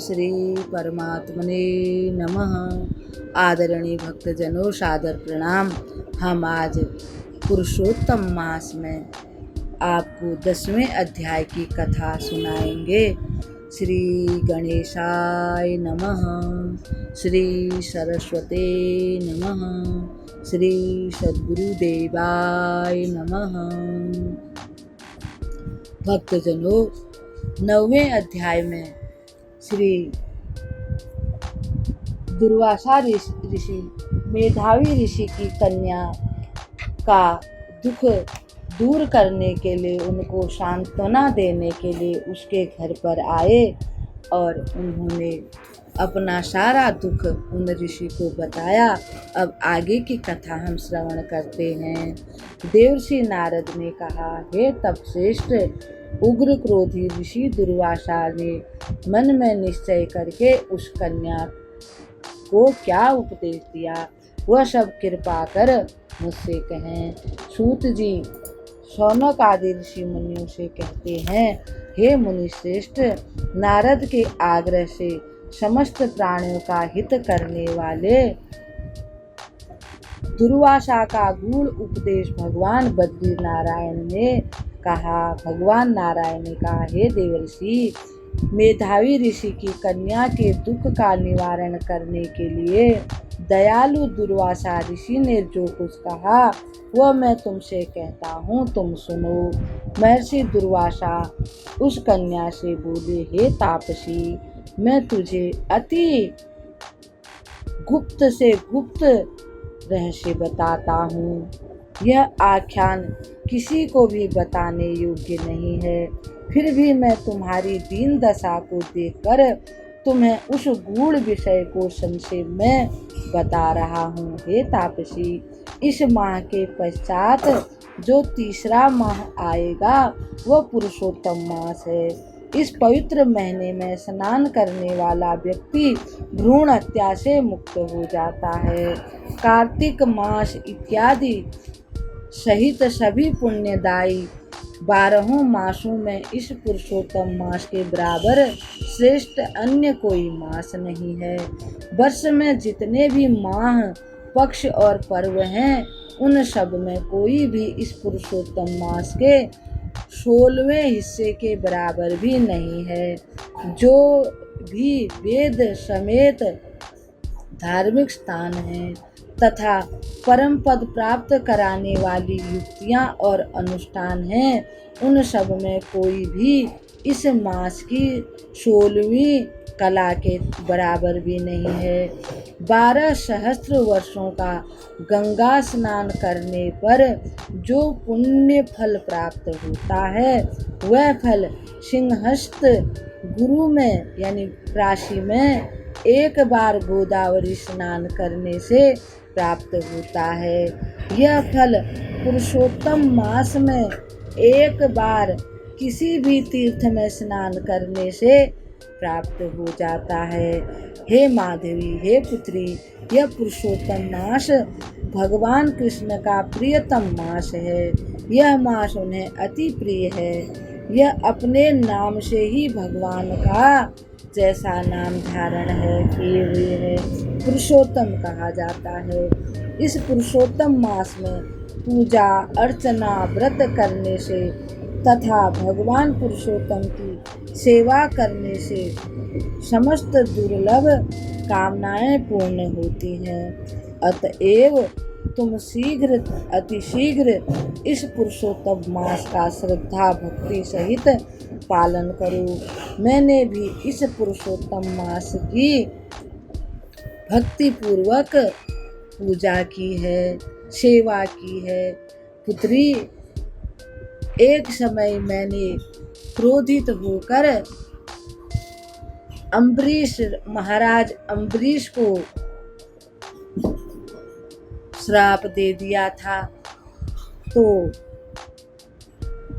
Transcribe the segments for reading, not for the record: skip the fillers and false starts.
श्री परमात्मने नमः। आदरणीय भक्तजनों, सादर प्रणाम। हम आज पुरुषोत्तम मास में आपको 10वें अध्याय की कथा सुनाएंगे। श्री गणेशाय नमः, श्री सरस्वते नमः, श्री सद्गुरुदेवाय नमः। भक्तजनों, 9वें अध्याय में श्री दुर्वासा ऋषि मेधावी ऋषि की कन्या का दुख दूर करने के लिए, उनको सांत्वना देने के लिए उसके घर पर आए और उन्होंने अपना सारा दुख उन ऋषि को बताया। अब आगे की कथा हम श्रवण करते हैं। देवर्षि नारद ने कहा, हे तपश्रेष्ठ, उग्र क्रोधी ऋषि दुर्वासा ने मन में निश्चय करके उस कन्या को क्या उपदेश दिया, वह सब कृपा कर मुझसे कहें। सूत जी शौनक आदि ऋषि मुनियों से कहते हैं, हे मुनि श्रेष्ठ, नारद के आग्रह से समस्त प्राणियों का हित करने वाले दुर्वासा का गूढ़ उपदेश भगवान बद्री नारायण ने कहा। भगवान नारायण ने कहा, हे देवर्षि, मेधावी ऋषि की कन्या के दुख का निवारण करने के लिए दयालु दुर्वासा ऋषि ने जो कुछ कहा वह मैं तुमसे कहता हूँ, तुम सुनो। महर्षि दुर्वासा उस कन्या से बोले, हे तापसी, मैं तुझे अति गुप्त से गुप्त रहस्य बताता हूँ। यह आख्यान किसी को भी बताने योग्य नहीं है, फिर भी मैं तुम्हारी दीन दशा को देखकर तुम्हें उस गूढ़ विषय को संक्षेप में बता रहा हूँ। हे तापसी, इस माह के पश्चात जो तीसरा माह आएगा वह पुरुषोत्तम मास है। इस पवित्र महीने में स्नान करने वाला व्यक्ति भ्रूण हत्या से मुक्त हो जाता है। कार्तिक मास इत्यादि सहित सभी पुण्यदायी 12 मासों में इस पुरुषोत्तम मास के बराबर श्रेष्ठ अन्य कोई मास नहीं है। वर्ष में जितने भी माह, पक्ष और पर्व हैं, उन सब में कोई भी इस पुरुषोत्तम मास के 16वें हिस्से के बराबर भी नहीं है। जो भी वेद समेत धार्मिक स्थान हैं तथा परम पद प्राप्त कराने वाली युक्तियां और अनुष्ठान हैं, उन सब में कोई भी इस मास की 16वीं कला के बराबर भी नहीं है। 12 सहस्त्र वर्षों का गंगा स्नान करने पर जो पुण्य फल प्राप्त होता है वह फल सिंहस्थ गुरु में यानी राशि में एक बार गोदावरी स्नान करने से प्राप्त होता है। यह फल पुरुषोत्तम मास में एक बार किसी भी तीर्थ में स्नान करने से प्राप्त हो जाता है। हे माधवी, हे पुत्री, यह पुरुषोत्तम मास भगवान कृष्ण का प्रियतम मास है। यह मास उन्हें अति प्रिय है। यह अपने नाम से ही भगवान का जैसा नाम धारण है किए हुए है पुरुषोत्तम कहा जाता है। इस पुरुषोत्तम मास में पूजा अर्चना व्रत करने से तथा भगवान पुरुषोत्तम की सेवा करने से समस्त दुर्लभ कामनाएं पूर्ण होती हैं। अतएव तुम अतिशीघ्र इस पुरुषोत्तम मास का श्रद्धा भक्ति सहित पालन करो। मैंने भी इस पुरुषोत्तम मास की भक्ति पूर्वक पूजा की है, सेवा की है। पुत्री, एक समय मैंने क्रोधित होकर महाराज अम्बरीश को श्राप दे दिया था। तो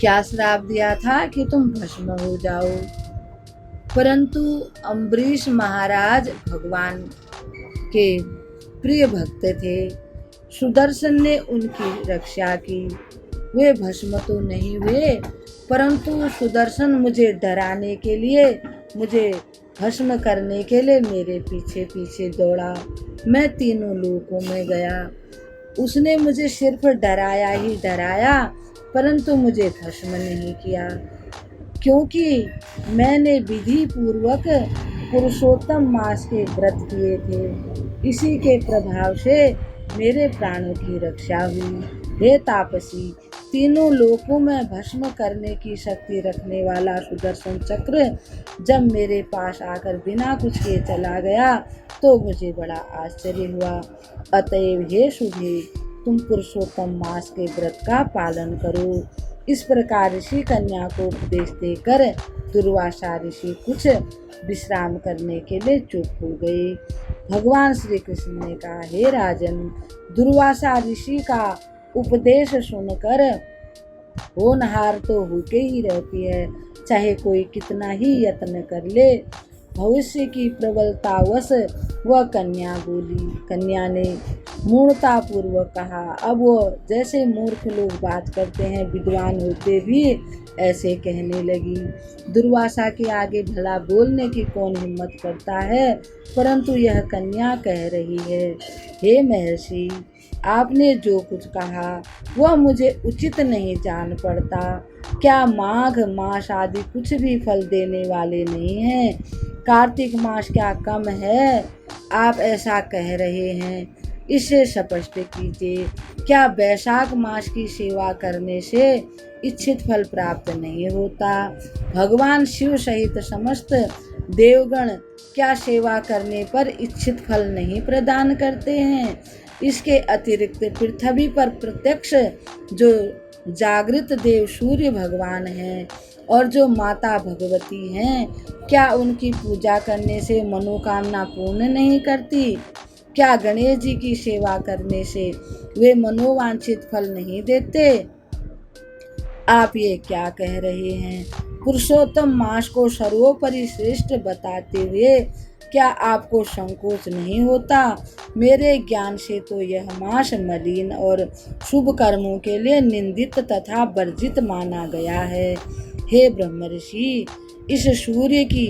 क्या श्राप दिया था कि तुम भस्म हो जाओ। परंतु अम्बरीश महाराज भगवान के प्रिय भक्त थे। सुदर्शन ने उनकी रक्षा की। वे भस्म तो नहीं हुए, परंतु सुदर्शन मुझे डराने के लिए मुझे भस्म करने के लिए मेरे पीछे पीछे दौड़ा। मैं तीनों लोकों में गया। उसने मुझे सिर्फ डराया ही डराया, परंतु मुझे भस्म नहीं किया, क्योंकि मैंने विधि पूर्वक पुरुषोत्तम मास के व्रत किए थे। इसी के प्रभाव से मेरे प्राणों की रक्षा हुई। हे तापसी, तीनों लोकों में भस्म करने की शक्ति रखने वाला सुदर्शन चक्र जब मेरे पास आकर बिना कुछ किए चला गया तो मुझे बड़ा आश्चर्य हुआ। अतएव हे शुभे, तुम पुरुषोत्तम मास के व्रत का पालन करो। इस प्रकार ऋषि कन्या को उपदेश देकर दुर्वासा ऋषि कुछ विश्राम करने के लिए चुप हो गए। भगवान श्री कृष्ण ने कहा, हे राजन, दुर्वासा ऋषि का उपदेश सुनकर होनहार तो होके ही रहती है, चाहे कोई कितना ही यत्न कर ले। भविष्य की प्रबलतावश वह कन्या बोली। कन्या ने मूर्खता पूर्वक कहा। अब वह जैसे मूर्ख लोग बात करते हैं, विद्वान होते भी ऐसे कहने लगी। दुर्वासा के आगे भला बोलने की कौन हिम्मत करता है, परंतु यह कन्या कह रही है, हे महर्षि, आपने जो कुछ कहा वह मुझे उचित नहीं जान पड़ता। क्या माघ मास आदि कुछ भी फल देने वाले नहीं हैं? कार्तिक मास क्या कम है? आप ऐसा कह रहे हैं, इसे स्पष्ट कीजिए। क्या वैशाख मास की सेवा करने से इच्छित फल प्राप्त नहीं होता? भगवान शिव सहित समस्त देवगण क्या सेवा करने पर इच्छित फल नहीं प्रदान करते हैं? इसके अतिरिक्त पृथ्वी पर प्रत्यक्ष जो जागृत देव सूर्य भगवान हैं और जो माता भगवती हैं, क्या उनकी पूजा करने से मनोकामना पूर्ण नहीं करती? क्या गणेश जी की सेवा करने से वे मनोवांछित फल नहीं देते? आप ये क्या कह रहे हैं? पुरुषोत्तम मास को सर्वोपरि श्रेष्ठ बताते हुए क्या आपको संकोच नहीं होता? मेरे ज्ञान से तो यह मास मलिन और शुभ कर्मों के लिए निंदित तथा वर्जित माना गया है। हे ब्रह्मर्षि, इस सूर्य की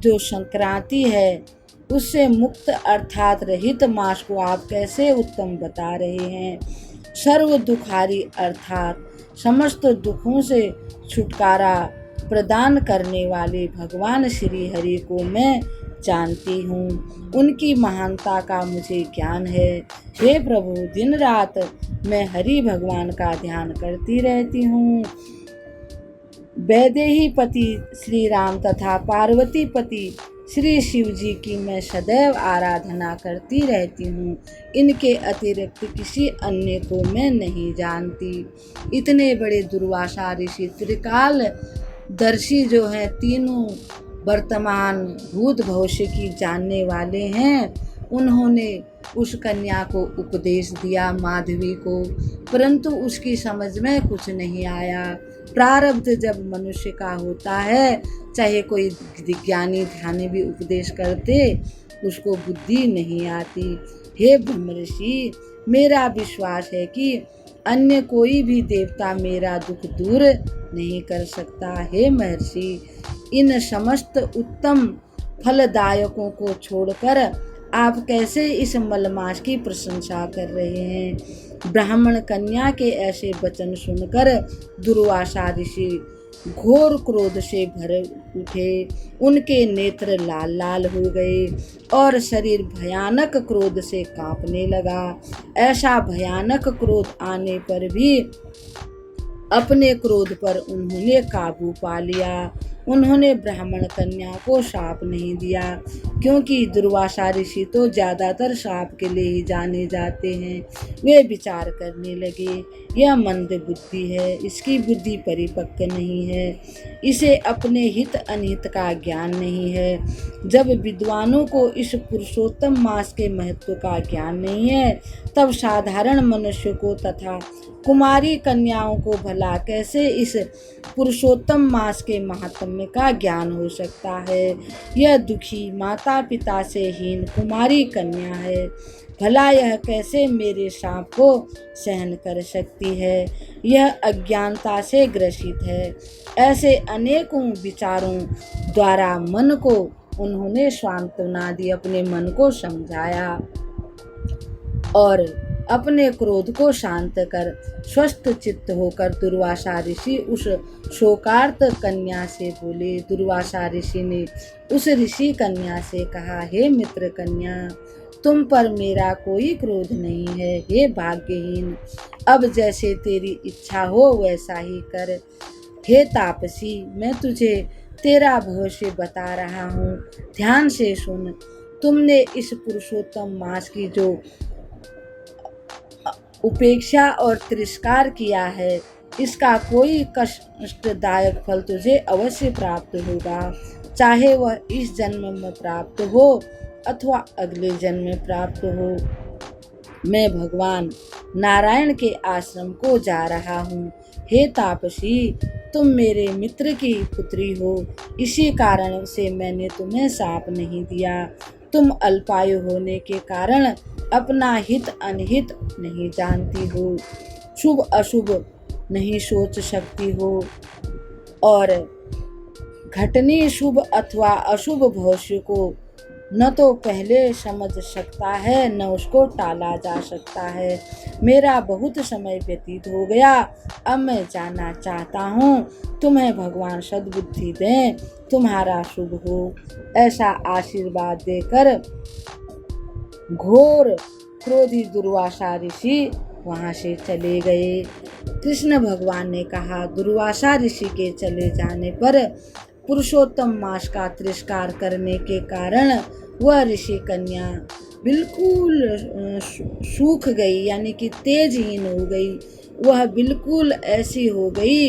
जो संक्रांति है उससे मुक्त अर्थात रहित मास को आप कैसे उत्तम बता रहे हैं? सर्व दुखारी अर्थात समस्त दुखों से छुटकारा प्रदान करने वाले भगवान श्री हरि को मैं जानती हूँ, उनकी महानता का मुझे ज्ञान है। हे प्रभु, दिन रात मैं हरि भगवान का ध्यान करती रहती हूँ। वैदेही पति श्री राम तथा पार्वती पति श्री शिव जी की मैं सदैव आराधना करती रहती हूँ। इनके अतिरिक्त किसी अन्य को मैं नहीं जानती। इतने बड़े दुर्वासा ऋषि त्रिकाल दर्शी जो हैं, तीनों वर्तमान भूत भविष्य की जानने वाले हैं, उन्होंने उस कन्या को उपदेश दिया माधवी को, परंतु उसकी समझ में कुछ नहीं आया। प्रारब्ध जब मनुष्य का होता है, चाहे कोई ज्ञानी ध्यानी भी उपदेश करते, उसको बुद्धि नहीं आती। हे ब्रह्मर्षि, मेरा विश्वास है कि अन्य कोई भी देवता मेरा दुख दूर नहीं कर सकता। हे महर्षि, इन समस्त उत्तम फलदायकों को छोड़कर आप कैसे इस मलमास की प्रशंसा कर रहे हैं? ब्राह्मण कन्या के ऐसे वचन सुनकर दुर्वासा ऋषि घोर क्रोध से भर उठे। उनके नेत्र लाल लाल हो गए और शरीर भयानक क्रोध से कांपने लगा। ऐसा भयानक क्रोध आने पर भी अपने क्रोध पर उन्होंने काबू पा लिया। उन्होंने ब्राह्मण कन्या को शाप नहीं दिया, क्योंकि दुर्वासा ऋषि तो ज़्यादातर शाप के लिए ही जाने जाते हैं। वे विचार करने लगे, यह मंद बुद्धि है, इसकी बुद्धि परिपक्व नहीं है, इसे अपने हित अनिहित का ज्ञान नहीं है। जब विद्वानों को इस पुरुषोत्तम मास के महत्व का ज्ञान नहीं है, तब साधारण मनुष्य को तथा कुमारी कन्याओं को भला कैसे इस पुरुषोत्तम मास के महात्म्य का ज्ञान हो सकता है? यह दुखी माता पिता से हीन कुमारी कन्या है, भला यह कैसे मेरे शाप को सहन कर सकती है? यह अज्ञानता से ग्रसित है। ऐसे अनेकों विचारों द्वारा मन को उन्होंने सांत्वना दी, अपने मन को समझाया और अपने क्रोध को शांत कर स्वस्थ चित्त होकर दुर्वासा ऋषि उस शोकार्त कन्या से बोले। दुर्वासा ऋषि ने उस ऋषि कन्या से कहा, हे मित्र कन्या, तुम पर मेरा कोई क्रोध नहीं है। हे भाग्यहीन, अब जैसे तेरी इच्छा हो वैसा ही कर। हे तापसी, मैं तुझे तेरा भविष्य बता रहा हूँ, ध्यान से सुन। तुमने इस पुरुषोत्तम मास की जो उपेक्षा और तिरस्कार किया है, इसका कोई कष्टदायक फल तुझे अवश्य प्राप्त होगा, चाहे वह इस जन्म में प्राप्त हो अथवा अगले जन्म में प्राप्त हो। मैं भगवान नारायण के आश्रम को जा रहा हूँ। हे तापसी, तुम मेरे मित्र की पुत्री हो, इसी कारण से मैंने तुम्हें शाप नहीं दिया। तुम अल्पायु होने के कारण अपना हित अनहित नहीं जानती हो, शुभ अशुभ नहीं सोच सकती हो और घटने शुभ अथवा अशुभ भविष्य को न तो पहले समझ सकता है न उसको टाला जा सकता है। मेरा बहुत समय व्यतीत हो गया, अब मैं जाना चाहता हूँ। तुम्हें भगवान सद्बुद्धि दें, तुम्हारा शुभ हो। ऐसा आशीर्वाद देकर घोर क्रोधी दुर्वासा ऋषि वहाँ से चले गए। कृष्ण भगवान ने कहा, दुर्वासा ऋषि के चले जाने पर पुरुषोत्तम मास का तिरस्कार करने के कारण वह ऋषि कन्या बिल्कुल सूख गई, यानी कि तेजहीन हो गई। वह बिल्कुल ऐसी हो गई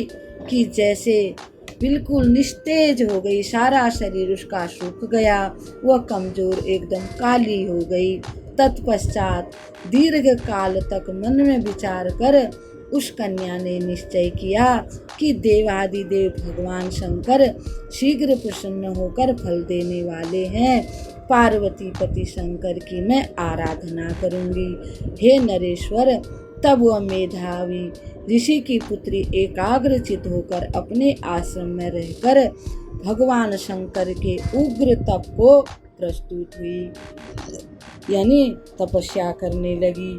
कि जैसे बिल्कुल निस्तेज हो गई, सारा शरीर उसका सूख गया, वह कमजोर एकदम काली हो गई। तत्पश्चात दीर्घ काल तक मन में विचार कर उस कन्या ने निश्चय किया कि देवादिदेव भगवान शंकर शीघ्र प्रसन्न होकर फल देने वाले हैं। पार्वती पति शंकर की मैं आराधना करूंगी। हे नरेश्वर, तब वह मेधावी ऋषि की पुत्री एकाग्रचित होकर अपने आश्रम में रहकर भगवान शंकर के उग्र तप को प्रस्तुत हुई, यानी तपस्या करने लगी।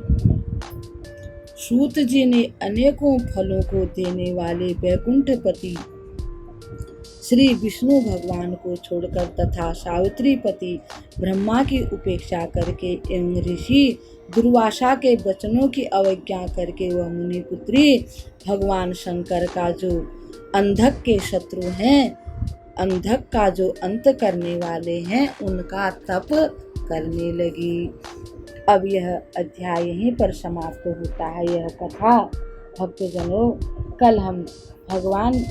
सूत जी ने अनेकों फलों को देने वाले वैकुंठपति श्री विष्णु भगवान को छोड़कर तथा सावित्री पति ब्रह्मा की उपेक्षा करके एवं ऋषि दुर्वासा के वचनों की अवज्ञा करके वह मुनिपुत्री भगवान शंकर का जो अंधक के शत्रु हैं, अंधक का जो अंत करने वाले हैं, उनका तप करने लगी। अब यह अध्याय यहीं पर समाप्त होता है, यह कथा। भक्तजनों, कल हम भगवान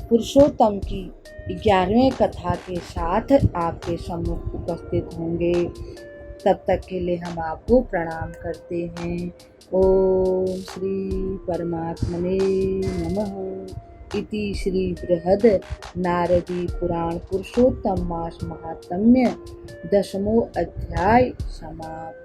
पुरुषोत्तम की 11वें कथा के साथ आपके सम्मुख उपस्थित होंगे। तब तक के लिए हम आपको प्रणाम करते हैं। ओम श्री परमात्मने नमः। इति श्री बृहद नारदी पुराण पुरुषोत्तम मास महात्म्य 10वां अध्याय समाप्त।